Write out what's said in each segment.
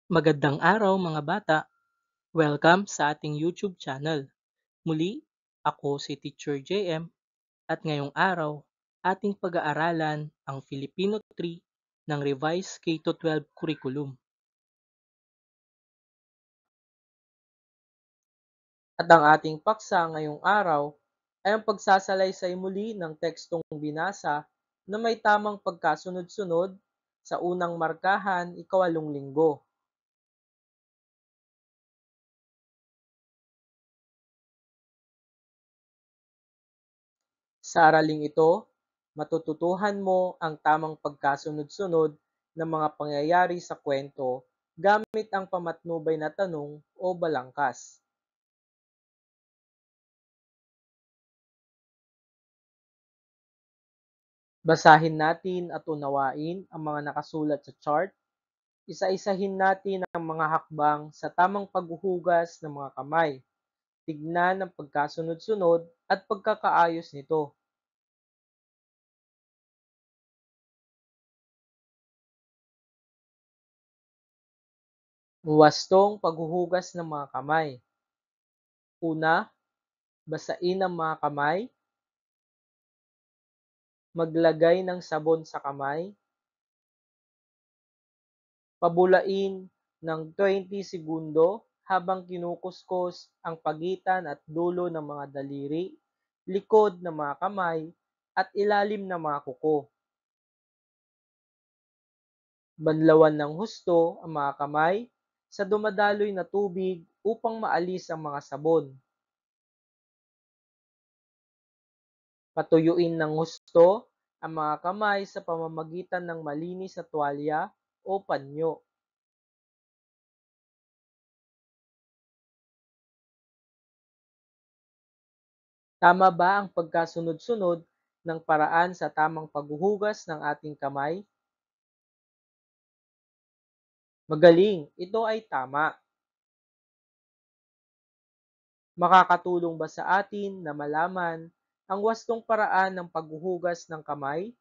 Magandang araw mga bata! Welcome sa ating YouTube channel. Muli, ako si Teacher JM at ngayong araw, ating pag-aaralan ang Filipino 3 ng Revised K-12 Curriculum. At ang ating paksa ngayong araw ay ang pagsasalaysay muli ng tekstong binasa na may tamang pagkasunod-sunod sa unang markahan, ikawalong linggo. Sa araling ito, matututuhan mo ang tamang pagkasunod-sunod ng mga pangyayari sa kwento gamit ang pamatnubay na tanong o balangkas. Basahin natin at unawain ang mga nakasulat sa chart. Isa-isahin natin ang mga hakbang sa tamang paghuhugas ng mga kamay. Tignan ang pagkasunod-sunod at pagkakaayos nito. Wastong paghuhugas ng mga kamay. Una, basain ang mga kamay. Maglagay ng sabon sa kamay. Pabulain ng 20 segundo habang kinukuskus ang pagitan at dulo ng mga daliri, likod ng mga kamay, at ilalim ng mga kuko. Banlawan ng husto ang mga kamay sa dumadaloy na tubig upang maalis ang mga sabon. Patuyuin ng husto ang mga kamay sa pamamagitan ng malinis na tuwalya o panyo. Tama ba ang pagkasunod-sunod ng paraan sa tamang paghuhugas ng ating kamay? Magaling, ito ay tama. Makakatulong ba sa atin na malaman ang wastong paraan ng paghuhugas ng kamay?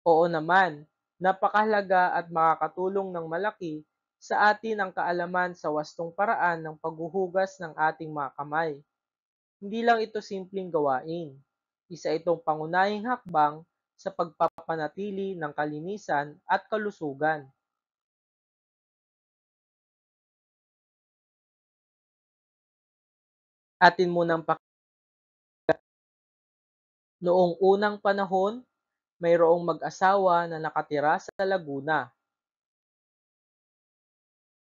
Oo naman, napakahalaga at makakatulong ng malaki sa atin ang kaalaman sa wastong paraan ng paghuhugas ng ating mga kamay. Hindi lang ito simpleng gawain. Isa itong pangunahing hakbang sa pagpapanatili ng kalinisan at kalusugan. Atin munang noong unang panahon, mayroong mag-asawa na nakatira sa Laguna.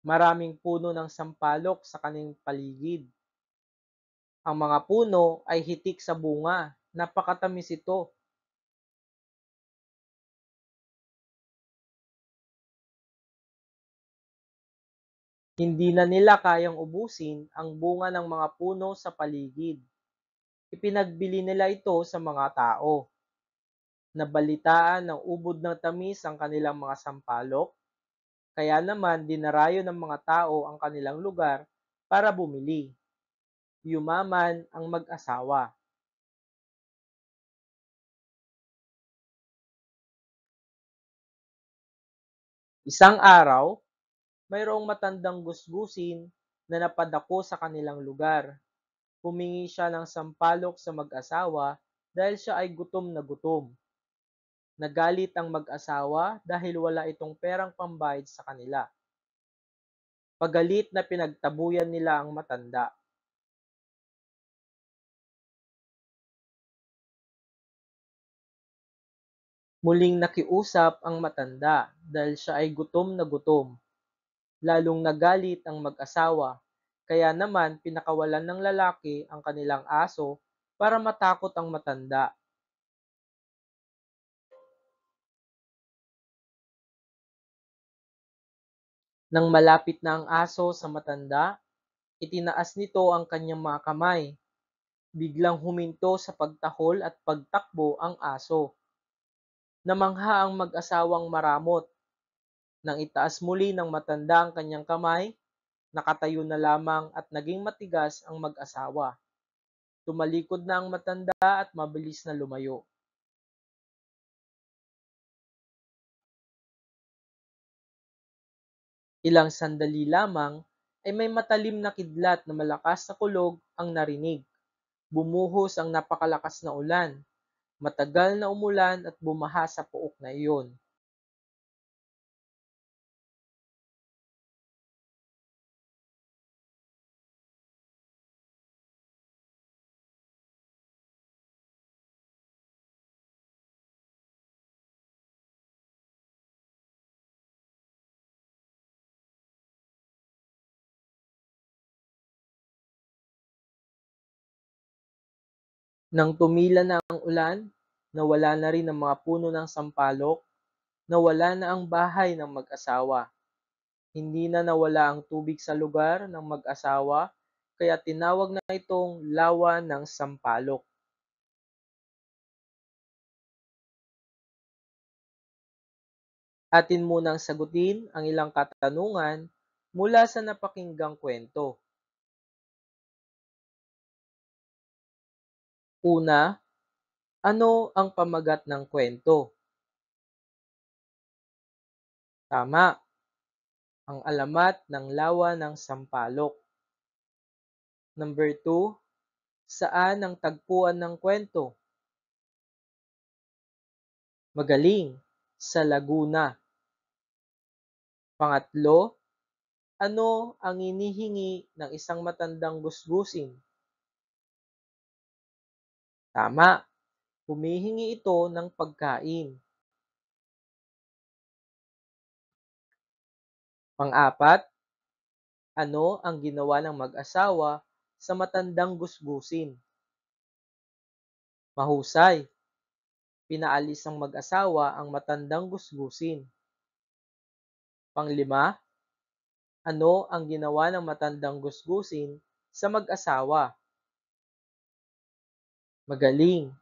Maraming puno ng sampalok sa kanilang paligid. Ang mga puno ay hitik sa bunga. Napakatamis ito. Hindi na nila kayang ubusin ang bunga ng mga puno sa paligid. Ipinagbili nila ito sa mga tao. Nabalitaan ng ubod ng tamis ang kanilang mga sampalok, kaya naman dinarayo ng mga tao ang kanilang lugar para bumili. Yumaman ang mag-asawa. Isang araw, mayroong matandang gusgusin na napadako sa kanilang lugar. Humingi siya ng sampalok sa mag-asawa dahil siya ay gutom na gutom. Nagalit ang mag-asawa dahil wala itong perang pambayad sa kanila. Pagalit na pinagtabuyan nila ang matanda. Muling nakiusap ang matanda dahil siya ay gutom na gutom. Lalong nagalit ang mag-asawa, kaya naman pinakawalan ng lalaki ang kanilang aso para matakot ang matanda. Nang malapit na ang aso sa matanda, itinaas nito ang kanyang mga kamay. Biglang huminto sa pagtahol at pagtakbo ang aso. Namangha ang mag-asawang maramot. Nang itaas muli ng matanda ang kanyang kamay, nakatayo na lamang at naging matigas ang mag-asawa. Tumalikod na ang matanda at mabilis na lumayo. Ilang sandali lamang ay may matalim na kidlat na malakas na kulog ang narinig. Bumuhos ang napakalakas na ulan. Matagal na umulan at bumaha sa pook na iyon. Nang tumila na ang ulan, nawala na rin ang mga puno ng sampalok, nawala na ang bahay ng mag-asawa. Hindi na nawala ang tubig sa lugar ng mag-asawa, kaya tinawag na itong lawa ng sampalok. Atin munang sagutin ang ilang katanungan mula sa napakinggang kwento. Una, ano ang pamagat ng kwento? Tama, ang alamat ng lawa ng sampalok. Number 2, saan ang tagpuan ng kwento? Magaling, sa Laguna. Pangatlo, ano ang inihingi ng isang matandang gusgusin? Tama, humihingi ito ng pagkain. Pang-apat, ano ang ginawa ng mag-asawa sa matandang gusgusin? Mahusay, pinaalis ng mag-asawa ang matandang gusgusin. Panglima, ano ang ginawa ng matandang gusgusin sa mag-asawa? Magaling,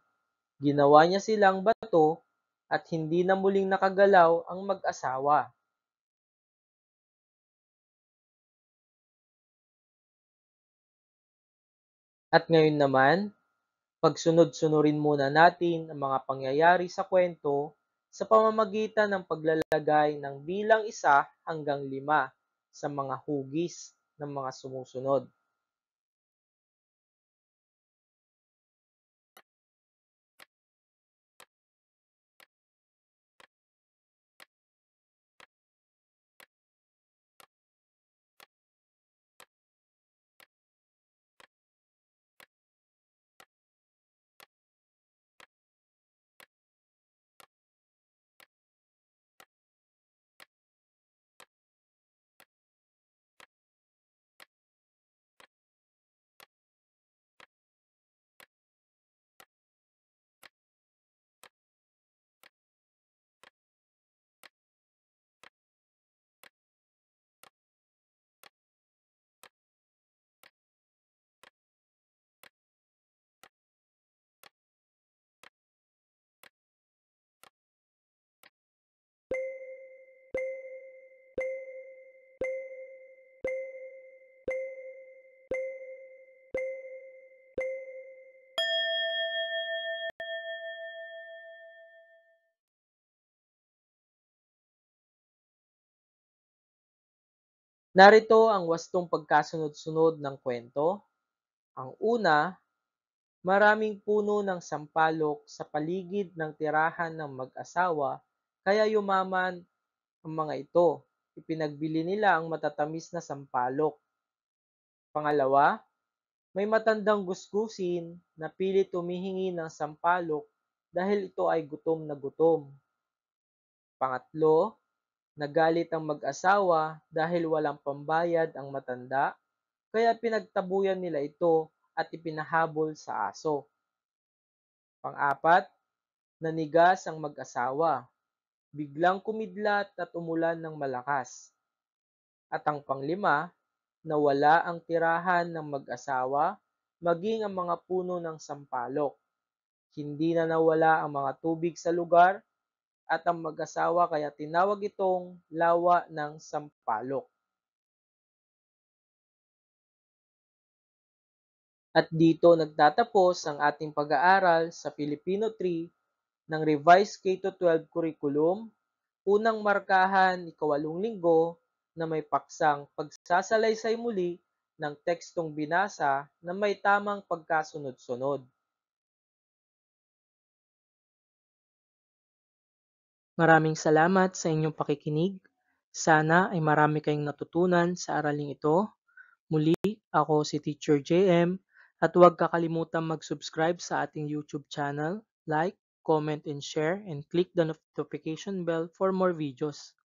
ginawa niya silang bato at hindi na muling nakagalaw ang mag-asawa. At ngayon naman, pagsunod-sunurin muna natin ang mga pangyayari sa kwento sa pamamagitan ng paglalagay ng bilang 1 hanggang 5 sa mga hugis ng mga sumusunod. Narito ang wastong pagkasunod-sunod ng kwento. Ang una, maraming puno ng sampalok sa paligid ng tirahan ng mag-asawa kaya yumaman ang mga ito. Ipinagbili nila ang matatamis na sampalok. Pangalawa, may matandang gusgusin na pilit humihingi ng sampalok dahil ito ay gutom na gutom. Pangatlo, nagalit ang mag-asawa dahil walang pambayad ang matanda, kaya pinagtabuyan nila ito at ipinahabol sa aso. Pang-apat, nanigas ang mag-asawa. Biglang kumidlat at umulan ng malakas. At ang panglima, nawala ang tirahan ng mag-asawa maging ang mga puno ng sampalok. Hindi na nawala ang mga tubig sa lugar at ang mag-asawa kaya tinawag itong lawa ng sampalok. At dito nagtatapos ang ating pag-aaral sa Filipino 3 ng Revised K-12 Curriculum, unang markahan, 8 linggo na may paksang pagsasalaysay muli ng tekstong binasa na may tamang pagkasunod-sunod. Maraming salamat sa inyong pakikinig. Sana ay marami kayong natutunan sa araling ito. Muli, ako si Teacher JM at huwag kakalimutan mag-subscribe sa ating YouTube channel, like, comment and share, and click the notification bell for more videos.